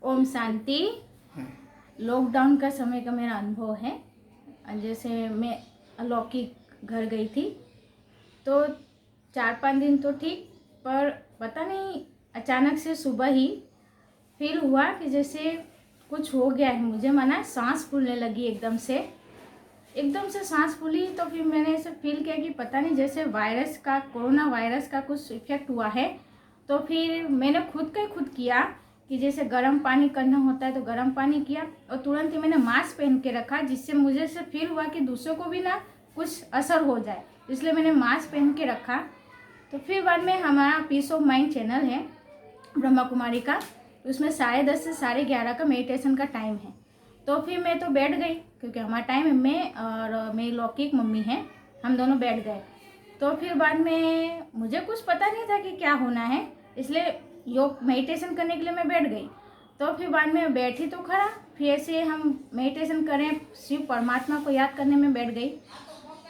Om Shanti. Lockdown का समय का मेरा अनुभव है। जैसे मैं अलौकिक घर गई थी तो 4-5 दिन तो ठीक, पर पता नहीं अचानक से सुबह ही फील हुआ कि जैसे कुछ हो गया है। मुझे माना सांस फूलने लगी एकदम से सांस फूली। तो फिर मैंने ऐसे फील किया कि पता नहीं जैसे वायरस का, कोरोना वायरस का कुछ इफेक्ट हुआ है। तो फिर मैंने खुद किया कि जैसे गर्म पानी करना होता है तो गर्म पानी किया और तुरंत ही मैंने मास्क पहन के रखा, जिससे मुझे ऐसे फील हुआ कि दूसरों को भी ना कुछ असर हो जाए, इसलिए मैंने मास्क पहन के रखा। तो फिर बाद में हमारा पीस ऑफ माइंड चैनल है ब्रह्मा कुमारी का, उसमें 10:30 से 11:30 का मेडिटेशन का टाइम है। तो फिर मैं तो बैठ गई क्योंकि हमारा टाइम है, मैं और मेरी लौकिक मम्मी है, हम दोनों बैठ गए। तो फिर बाद में मुझे कुछ पता नहीं था कि क्या होना है, इसलिए योग मेडिटेशन करने के लिए मैं बैठ गई। तो फिर बाद में बैठी तो खड़ा, फिर ऐसे हम मेडिटेशन करें, शिव परमात्मा को याद करने में बैठ गई।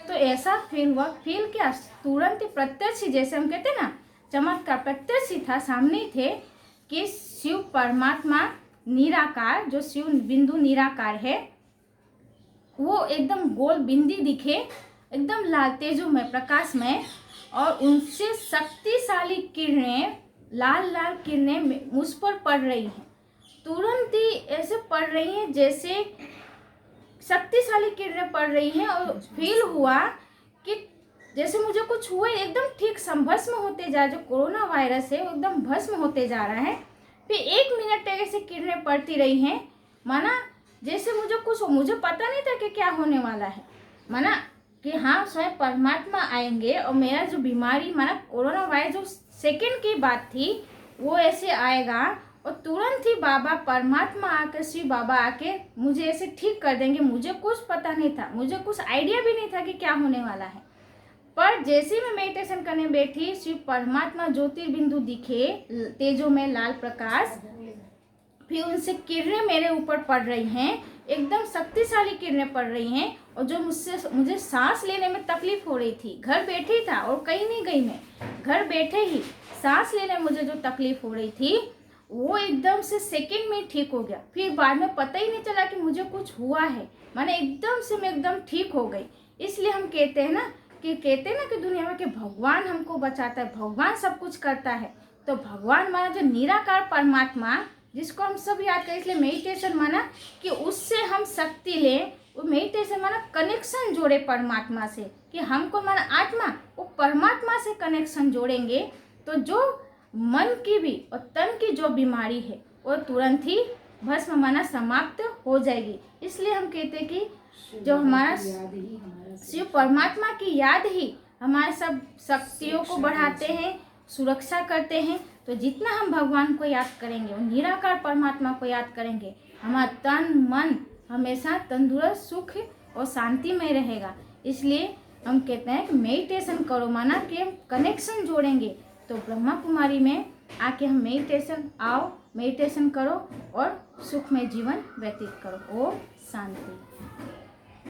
तो ऐसा फील हुआ, फील क्या, तुरंत ही प्रत्यक्ष ही, जैसे हम कहते हैं ना चमत्कार, प्रत्यक्ष ही था, सामने ही थे कि शिव परमात्मा निराकार, जो शिव बिंदु निराकार है, वो एकदम गोल बिंदी दिखे, एकदम लाल तेजोमय प्रकाशमय, और उनसे शक्तिशाली किरणें, लाल लाल किरणें मुझ पर पड़ रही हैं। तुरंत ही ऐसे पड़ रही हैं जैसे शक्तिशाली किरणें पड़ रही हैं, और फील हुआ कि जैसे मुझे कुछ हुआ, एकदम ठीक भस्म होते जा, जो कोरोना वायरस है वो एकदम भस्म होते जा रहा है। फिर 1 मिनट ऐसे किरणें पड़ती रही हैं, माना जैसे मुझे पता नहीं था कि क्या होने वाला है, माना कि हाँ स्वयं परमात्मा आएंगे और मेरा जो बीमारी, माना कोरोना वायरस जो सेकंड की बात थी वो ऐसे आएगा, और तुरंत ही बाबा परमात्मा आकर, शिव बाबा आके मुझे ऐसे ठीक कर देंगे। मुझे कुछ पता नहीं था, मुझे कुछ आइडिया भी नहीं था कि क्या होने वाला है। पर जैसे ही मैं मेडिटेशन करने बैठी, शिव परमात्मा ज्योतिर्बिंदु दिखे, तेजो में लाल प्रकाश, फिर उनसे किरणें मेरे ऊपर पड़ रही हैं, एकदम शक्तिशाली किरणें पड़ रही हैं, और जो मुझे सांस लेने में तकलीफ हो रही थी, घर बैठे ही था और कहीं नहीं गई मैं, घर बैठे ही सांस लेने में मुझे जो तकलीफ हो रही थी वो एकदम से सेकंड में ठीक हो गया। फिर बाद में पता ही नहीं चला कि मुझे कुछ हुआ है, माने एकदम से मैं एकदम ठीक हो गई। इसलिए हम कहते हैं ना कि दुनिया में कि भगवान हमको बचाता है, भगवान सब कुछ करता है। तो भगवान माना जो निराकार परमात्मा, जिसको हम सब याद करें, इसलिए मेडिटेशन माना कि उससे हम शक्ति लें। वो मेडिटेशन माना कनेक्शन जोड़े परमात्मा से, कि हमको माना आत्मा वो परमात्मा से कनेक्शन जोड़ेंगे तो जो मन की भी और तन की जो बीमारी है वो तुरंत ही भस्म माना समाप्त हो जाएगी। इसलिए हम कहते हैं कि जो हमारा शिव परमात्मा की याद ही हमारे सब शक्तियों को बढ़ाते हैं, सुरक्षा करते हैं। तो जितना हम भगवान को याद करेंगे और निराकार परमात्मा को याद करेंगे, हमारा तन मन हमेशा तंदुरुस्त, सुख और शांति में रहेगा। इसलिए हम कहते हैं कि मेडिटेशन करो, माना कि हम कनेक्शन जोड़ेंगे। तो ब्रह्मा कुमारी में आके हम मेडिटेशन करो और सुखमय जीवन व्यतीत करो। ओम शांति।